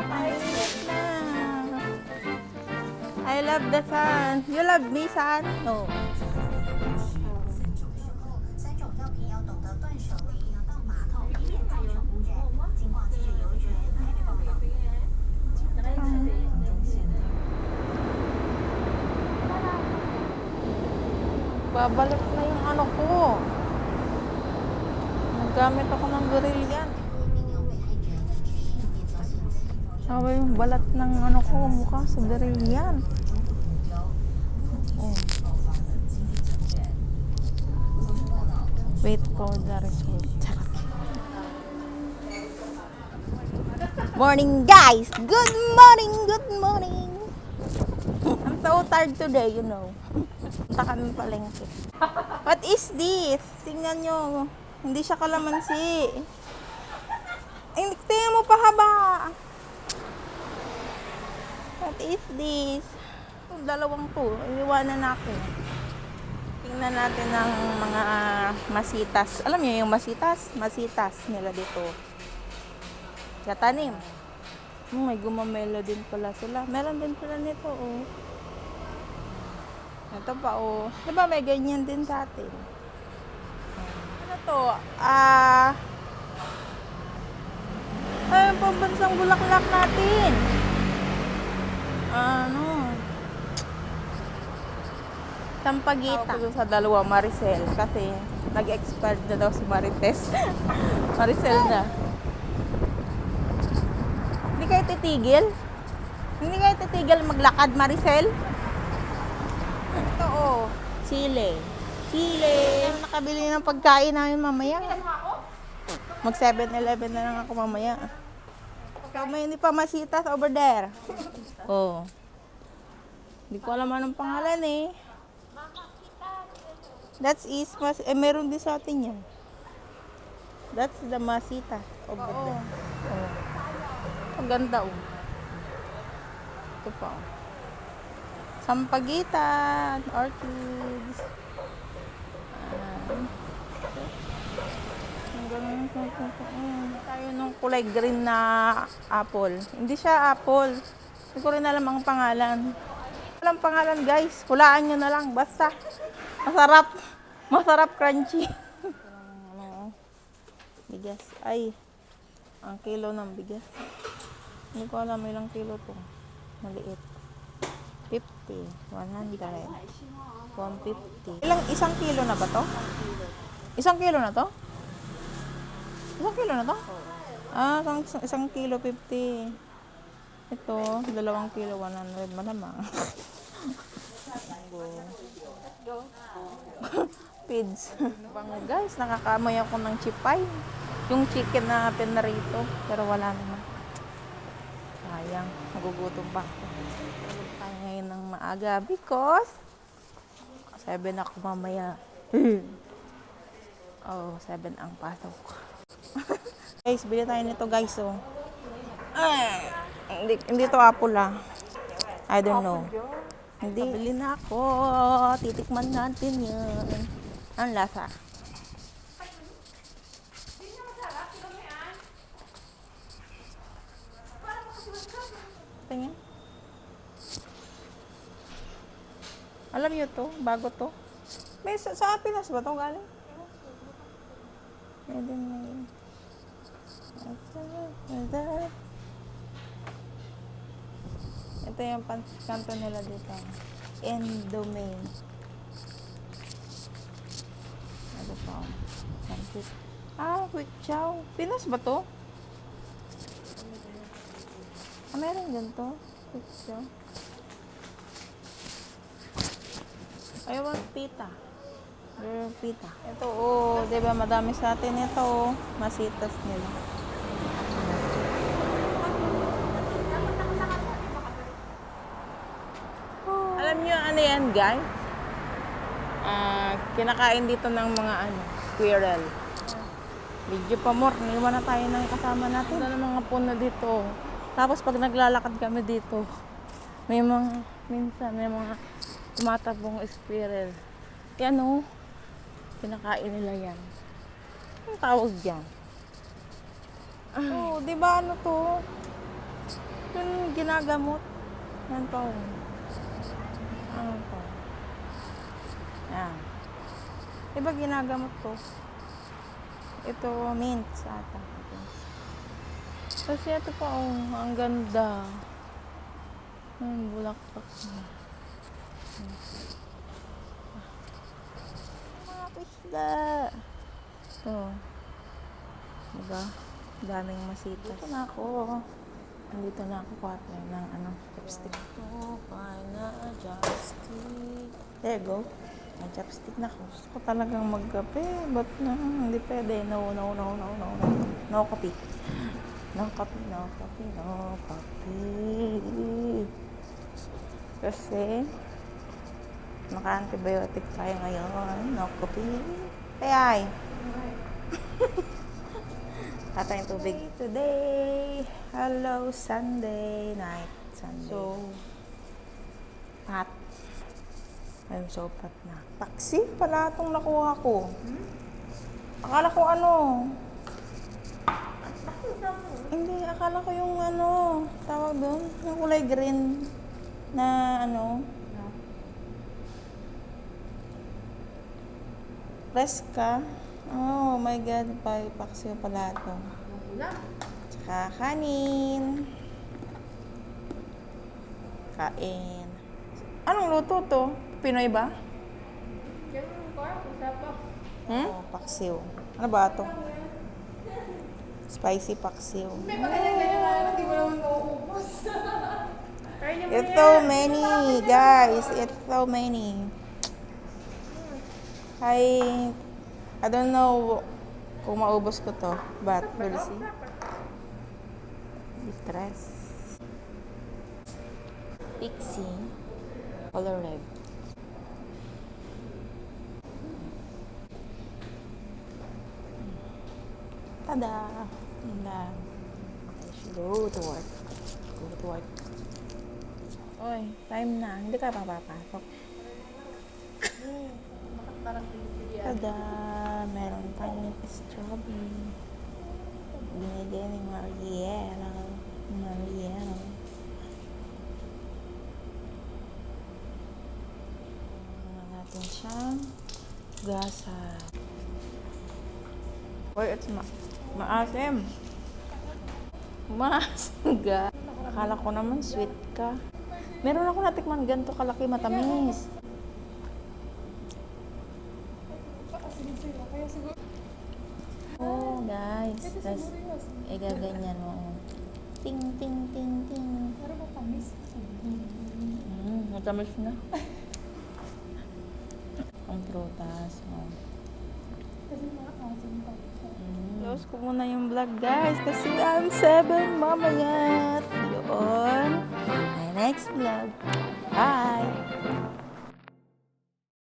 kainit na. I love the sun. You love me, sun? No. 三种药品要懂得断舍离，到马桶以免造成污染。尽管记者邮局台北报道。 Babalik na yung ano ko. Naggamit ako ng Brilliant. Sabi yung balat ng ano ko, mukha sa Brilliant. Oh. Wait for the result. Morning guys! Good morning! Good morning! I'm so tired today, you know. Punta kami palengke. What is this? Tingnan nyo. Hindi siya kalamansi. Ay, tingnan mo pa haba. What is this? Yung dalawang to. Iiwanan natin. Tingnan natin ang mga masitas. Alam niyo yung masitas? Masitas nila dito. Katanim. May gumamela din pala sila. Meron din pala nito, oh. Ito pa, oh. Diba may ganyan din sa atin? Ano to? Ay, pambansang bulaklak natin. Ano? Sampaguita. Ako sa dalawa, Maricel. Kasi nag-expired na daw si Marites. Maricel na. Hindi kayo titigil? Hindi kayo titigil maglakad, Maricel? Ito, oh. Chile. Chile. Nakabili ng pagkain namin mamaya. Mag 7-Eleven na lang ako mamaya. So, may hindi pa masitas over there. Oh. Hindi ko alam anong pangalan eh. That's meron din sa atin yan. That's the masita over there. Oh. Ang ganda, oh. Ito pa, oh. Sampaguitan, orchids. Tayo nung kulay green na apple. Hindi siya apple. Hindi ko rin alam ang pangalan. Walang pangalan, guys. Hulaan nyo na lang. Basta. Masarap. Masarap crunchy. Ano, bigas. Ay. Ang kilo ng bigas. Hindi ko alam ilang kilo to. Maliit. 50, 100, 150. Isang kilo na ba to? Isang kilo na to? Isang kilo na to? Isang kilo 50. Ito, 2 kilo 100 malamang. Pids. Guys, nakakamoy ako ng chipay. Yung chicken natin na rito. Pero wala naman. Sayang, nagugutom pa ako. Tayo ngayon ng maaga because 7 ako mamaya. Oh, 7 ang pasok. Guys, bili tayo nito, guys, oh. Hindi to apple, ah. I don't know. Hindi. Bili na ako. Titikman natin yan. Ang lasa. Tingnan. Alam niyo to, bago to. May sa Pinas ba to galing? Pwede na yun. Ito yung kanto nila dito. Endomain. Ano pa? Quick chow. Pinas ba to? Meron ganito. Quick chow. I want pita. Pita. Ito, oh, diba madami sa atin ito, oh. Masitas nila. Oh. Alam nyo ano yan, guys? Kinakain dito ng mga squirrel. Medyo pa more, niliwan na tayo ng kasama natin. Wala ng mga puno dito. Tapos pag naglalakad kami dito, minsan may mga tumatabong squirrel. Yan, oh. Pinakain nila yan. Ang tawag dyan. Oh, di ba ano to? ginagamot. Yan pa oh. Ano pa? Yan. Diba ginagamot to? Ito, mint ata. Kasi ito pa oh, ang ganda. Ang bulaklak niya. Mga pisda. Ito. Diba? Daming masita. Dito na ako. Nandito na ako partner ng chopstick. Find a chopstick. There you go. May chopstick na ako. Gusto ko talagang magkape. Ba't na? Hindi pwede. No. No coffee. No coffee, no coffee, no coffee. Kasi, naka-antibiotic tayo ngayon. No coffee. Ay. Tatayang tubig. Today, hello, Sunday night. Sunday. So, pat. I'm so pat na. Taxi pala itong nakuha ko. Akala ko Hindi, akala ko yung tawag doon, yung kulay green na Fresca. Oh my God, paksiw pala ito. Tsaka kanin. Kain. Anong luto to? Pinoy ba? Oh, paksiw. Ano ba ito? Spicy paksiw. It's so many, guys. It's so many. I don't know kung maubos ko to, but we'll see. Distress. Pixie. Color red. Tada! Ganda. Go to work. Go to work. Oy, time na. Hindi ka pa papasok. Tada! Meron tayong strawberry. Binigay ni Mariela. Natin siyang gasa. Oy, it's maasim. Maasim. Akala ko naman sweet ka. Meron ako natikman ganito kalaki matamis. Oh, guys. Tapos, gaganyan mo. Ting, ting, ting, ting. Pero matamis. Matamis na. Ang prutas. Oh. Kasi makakasin pa. Close ko muna yung vlog, guys. Kasi I'm 7 mamaya. Yun. My next vlog. Bye!